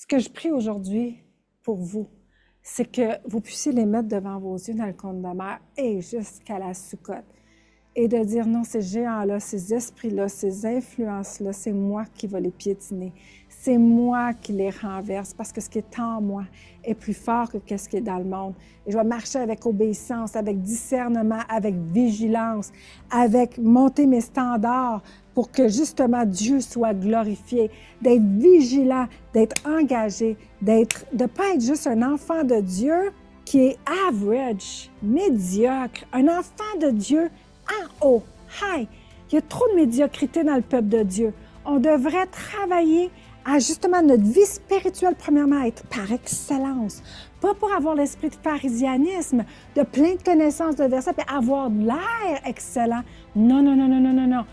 Ce que je prie aujourd'hui pour vous, c'est que vous puissiez les mettre devant vos yeux dans le compte de mer et jusqu'à la Soukotte. Et de dire non, ces géants-là, ces esprits-là, ces influences-là, c'est moi qui vais les piétiner. C'est moi qui les renverse parce que ce qui est en moi est plus fort que ce qui est dans le monde. Et je vais marcher avec obéissance, avec discernement, avec vigilance, avec monter mes standards pour que justement Dieu soit glorifié, d'être vigilant, d'être engagé, de ne pas être juste un enfant de Dieu qui est average, médiocre, un enfant de Dieu en haut, high. Il y a trop de médiocrité dans le peuple de Dieu. On devrait travailler à justement notre vie spirituelle, premièrement, être par excellence. Pas pour avoir l'esprit de pharisianisme, de plein de connaissances de versets, puis avoir l'air excellent. Non, non, non, non, non, non, non.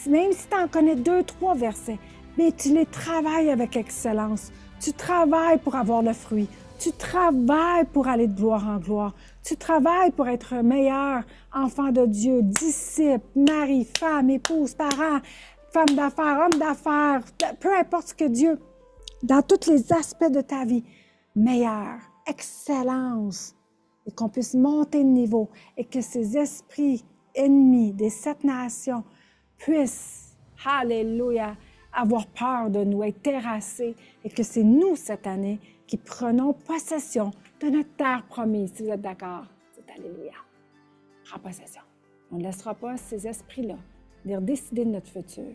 Même si tu en connais 2, 3 versets, mais tu les travailles avec excellence. Tu travailles pour avoir le fruit. Tu travailles pour aller de gloire en gloire. Tu travailles pour être un meilleur enfant de Dieu, disciple, mari, femme, épouse, parent, femme d'affaires, homme d'affaires, peu importe ce que Dieu, dans tous les aspects de ta vie, meilleur, excellence, et qu'on puisse monter de niveau et que ces esprits ennemis des 7 nations puissent, alléluia, avoir peur de nous, être terrassés, et que c'est nous, cette année, qui prenons possession de notre terre promise. Si vous êtes d'accord, c'est alléluia. Prends possession. On ne laissera pas ces esprits-là venir décider de notre futur.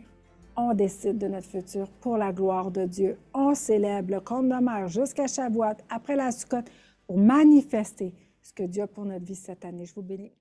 On décide de notre futur pour la gloire de Dieu. On célèbre le compte de mer jusqu'à Shavuot, après la Soukotte, pour manifester ce que Dieu a pour notre vie cette année. Je vous bénis.